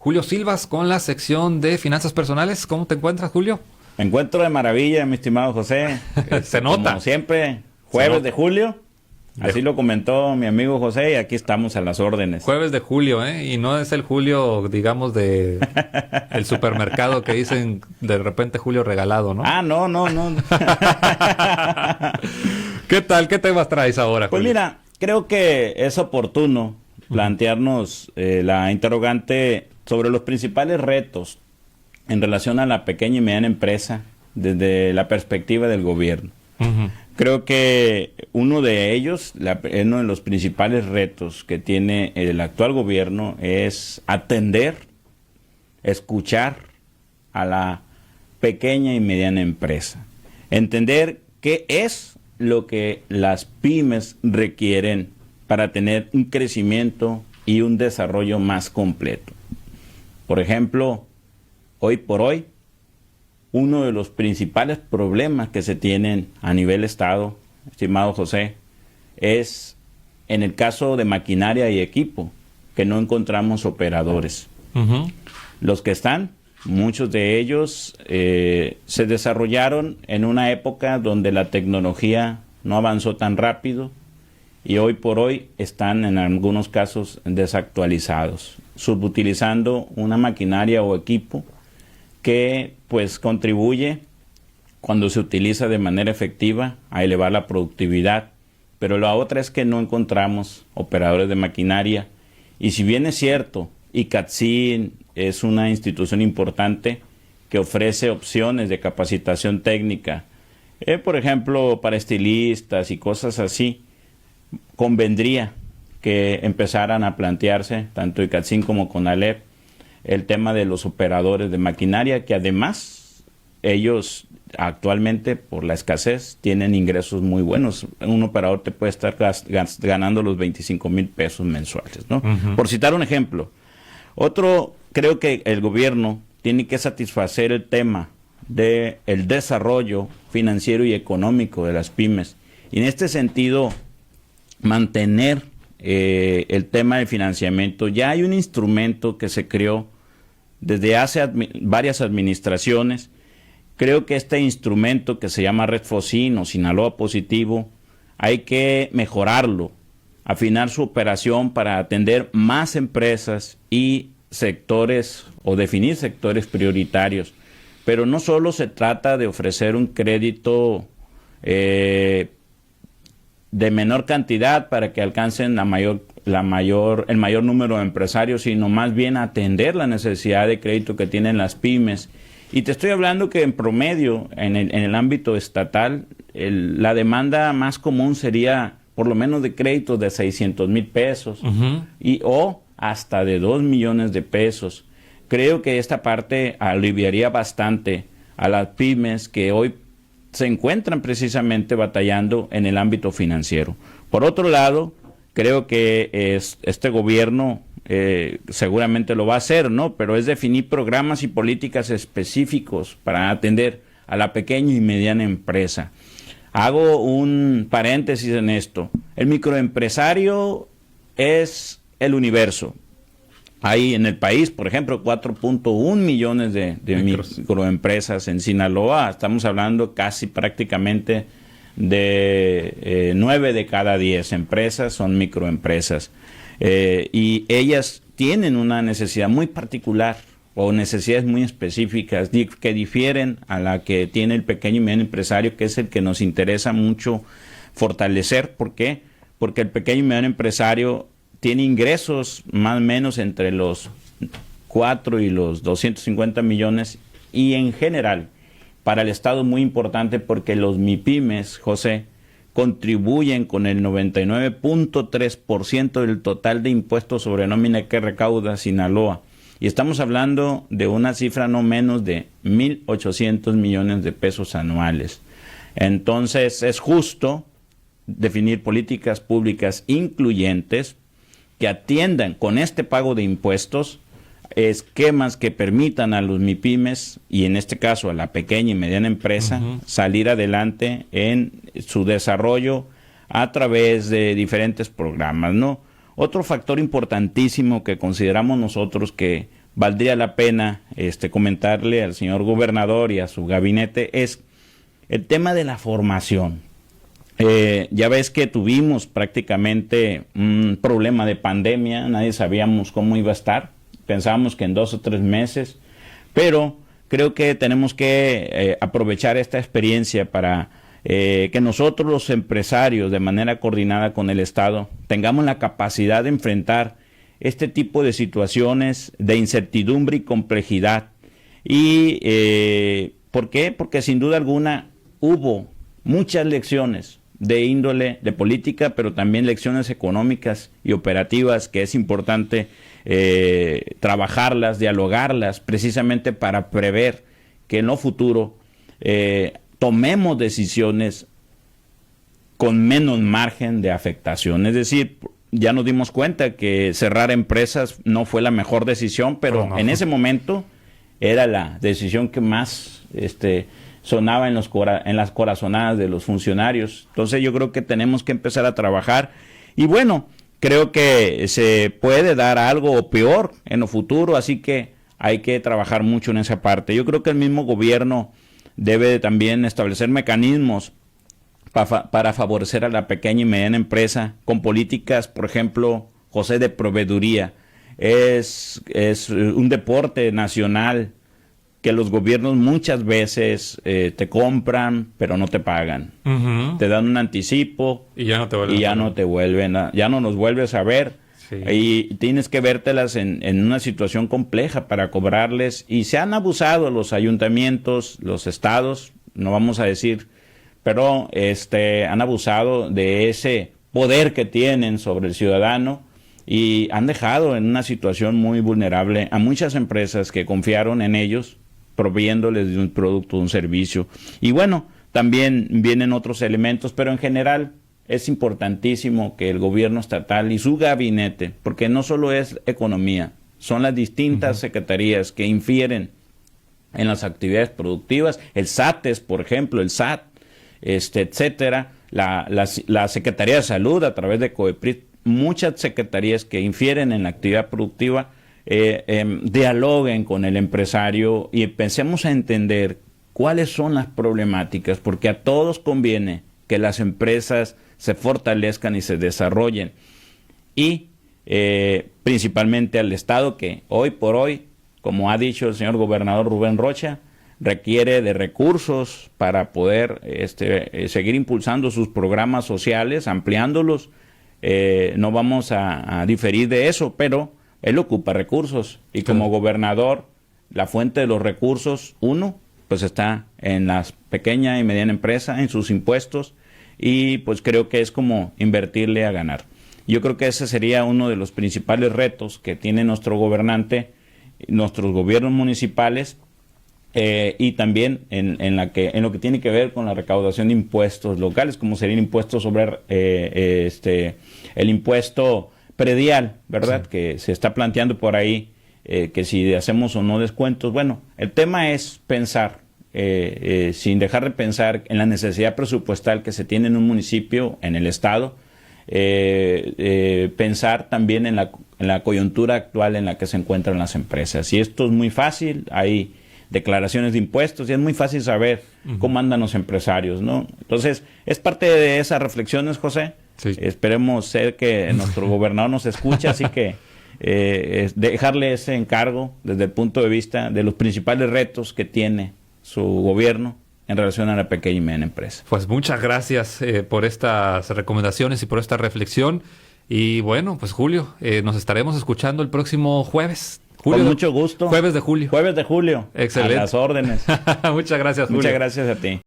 Julio Silvas con la sección de finanzas personales. ¿Cómo te encuentras, Julio? Me encuentro de maravilla, mi estimado José. Se nota. Como siempre, jueves de julio. Así lo comentó mi amigo José y aquí estamos a las órdenes. Jueves de julio, ¿eh? Y no es el Julio, digamos, de el supermercado que dicen de repente Julio regalado, ¿no? Ah, no. ¿Qué tal? ¿Qué temas traes ahora, Pues Julio? mira, creo que es oportuno plantearnos la interrogante sobre los principales retos en relación a la pequeña y mediana empresa desde la perspectiva del gobierno. Uh-huh. Creo que uno de ellos, uno de los principales retos que tiene el actual gobierno es atender, escuchar a la pequeña y mediana empresa. Entender qué es lo que las pymes requieren para tener un crecimiento y un desarrollo más completo. Por ejemplo, hoy por hoy, uno de los principales problemas que se tienen a nivel Estado, estimado José, es en el caso de maquinaria y equipo, que no encontramos operadores. Uh-huh. Los que están, muchos de ellos se desarrollaron en una época donde la tecnología no avanzó tan rápido y hoy por hoy están en algunos casos desactualizados, subutilizando una maquinaria o equipo que pues contribuye cuando se utiliza de manera efectiva a elevar la productividad, pero la otra es que no encontramos operadores de maquinaria y si bien es cierto, ICATSIN es una institución importante que ofrece opciones de capacitación técnica, por ejemplo para estilistas y cosas así, convendría que empezaran a plantearse tanto ICATSIN como CONALEP el tema de los operadores de maquinaria, que además ellos actualmente por la escasez tienen ingresos muy buenos. Un operador te puede estar ganando los 25,000 pesos mensuales, ¿no? Uh-huh. Por citar un ejemplo. Otro, creo que el gobierno tiene que satisfacer el tema del desarrollo financiero y económico de las pymes. Y en este sentido, mantener el tema del financiamiento. Ya hay un instrumento que se creó desde hace varias administraciones. Creo que este instrumento que se llama Red Focin o Sinaloa Positivo, hay que mejorarlo, afinar su operación para atender más empresas y sectores o definir sectores prioritarios. Pero no solo se trata de ofrecer un crédito de menor cantidad para que alcancen el mayor número de empresarios, sino más bien atender la necesidad de crédito que tienen las pymes. Y te estoy hablando que en promedio, en el ámbito estatal, la demanda más común sería por lo menos de créditos de 600,000 pesos Uh-huh. o hasta de 2 millones de pesos. Creo que esta parte aliviaría bastante a las pymes que hoy se encuentran precisamente batallando en el ámbito financiero. Por otro lado, creo que este gobierno seguramente lo va a hacer, ¿no? Pero es definir programas y políticas específicos para atender a la pequeña y mediana empresa. Hago un paréntesis en esto. El microempresario es el universo. Hay en el país, por ejemplo, 4.1 millones de microempresas en Sinaloa. Estamos hablando casi prácticamente de 9 de cada 10 empresas son microempresas. Y ellas tienen una necesidad muy particular o necesidades muy específicas que difieren a la que tiene el pequeño y mediano empresario, que es el que nos interesa mucho fortalecer. ¿Por qué? Porque el pequeño y mediano empresario tiene ingresos más o menos entre los 4 y los 250 millones y en general para el Estado es muy importante porque los MIPYMES, José, contribuyen con el 99.3% del total de impuestos sobre nómina que recauda Sinaloa. Y estamos hablando de una cifra no menos de 1,800 millones de pesos anuales. Entonces es justo definir políticas públicas incluyentes que atiendan con este pago de impuestos esquemas que permitan a los MIPYMES y en este caso a la pequeña y mediana empresa salir adelante en su desarrollo a través de diferentes programas, ¿no? Otro factor importantísimo que consideramos nosotros que valdría la pena comentarle al señor gobernador y a su gabinete es el tema de la formación. Ya ves que tuvimos prácticamente un problema de pandemia, nadie sabíamos cómo iba a estar, pensábamos que en 2 o 3 meses, pero creo que tenemos que aprovechar esta experiencia para que nosotros los empresarios, de manera coordinada con el Estado, tengamos la capacidad de enfrentar este tipo de situaciones de incertidumbre y complejidad. ¿Y por qué? Porque sin duda alguna hubo muchas lecciones de índole de política, pero también lecciones económicas y operativas que es importante trabajarlas, dialogarlas, precisamente para prever que en lo futuro tomemos decisiones con menos margen de afectación. Es decir, ya nos dimos cuenta que cerrar empresas no fue la mejor decisión, pero en ese momento era la decisión que más sonaba en las corazonadas de los funcionarios. Entonces yo creo que tenemos que empezar a trabajar y bueno, creo que se puede dar algo peor en lo futuro, así que hay que trabajar mucho en esa parte. Yo creo que el mismo gobierno debe también establecer mecanismos para favorecer a la pequeña y mediana empresa con políticas, por ejemplo, José, de proveeduría. Es un deporte nacional que los gobiernos muchas veces te compran, pero no te pagan. Te dan un anticipo y ya no te ya no nos vuelves a ver. Sí. Y tienes que vértelas en una situación compleja para cobrarles. Y se han abusado los ayuntamientos, los estados, no vamos a decir, pero han abusado de ese poder que tienen sobre el ciudadano y han dejado en una situación muy vulnerable a muchas empresas que confiaron en ellos, proveyéndoles de un producto, un servicio. Y bueno, también vienen otros elementos, pero en general es importantísimo que el gobierno estatal y su gabinete, porque no solo es economía, son las distintas secretarías que infieren en las actividades productivas, el SATES, por ejemplo, el SAT, etcétera, la Secretaría de Salud a través de COEPRIS, muchas secretarías que infieren en la actividad productiva, dialoguen con el empresario y pensemos a entender cuáles son las problemáticas, porque a todos conviene que las empresas se fortalezcan y se desarrollen, y principalmente al Estado, que hoy por hoy, como ha dicho el señor gobernador Rubén Rocha, requiere de recursos para poder seguir impulsando sus programas sociales, ampliándolos. No vamos a diferir de eso, pero él ocupa recursos y como gobernador, la fuente de los recursos, pues está en la pequeña y mediana empresa, en sus impuestos, y pues creo que es como invertirle a ganar. Yo creo que ese sería uno de los principales retos que tiene nuestro gobernante, nuestros gobiernos municipales, y también en lo que tiene que ver con la recaudación de impuestos locales, como sería el impuesto sobre el impuesto predial, ¿verdad? Sí. Que se está planteando por ahí, que si hacemos o no descuentos. Bueno, el tema es pensar, sin dejar de pensar en la necesidad presupuestal que se tiene en un municipio, en el estado, pensar también en la coyuntura actual en la que se encuentran las empresas. Y esto es muy fácil, hay declaraciones de impuestos y es muy fácil saber cómo andan los empresarios, ¿no? Entonces, es parte de esas reflexiones, José. Sí. Esperemos ser que nuestro gobernador nos escuche, así que dejarle ese encargo desde el punto de vista de los principales retos que tiene su gobierno en relación a la pequeña y mediana empresa. Pues muchas gracias por estas recomendaciones y por esta reflexión. Y bueno, pues Julio, nos estaremos escuchando el próximo jueves. Julio, con mucho gusto. Jueves de julio. Jueves de julio. Excelente. A las órdenes. Muchas gracias, Julio. Muchas gracias a ti.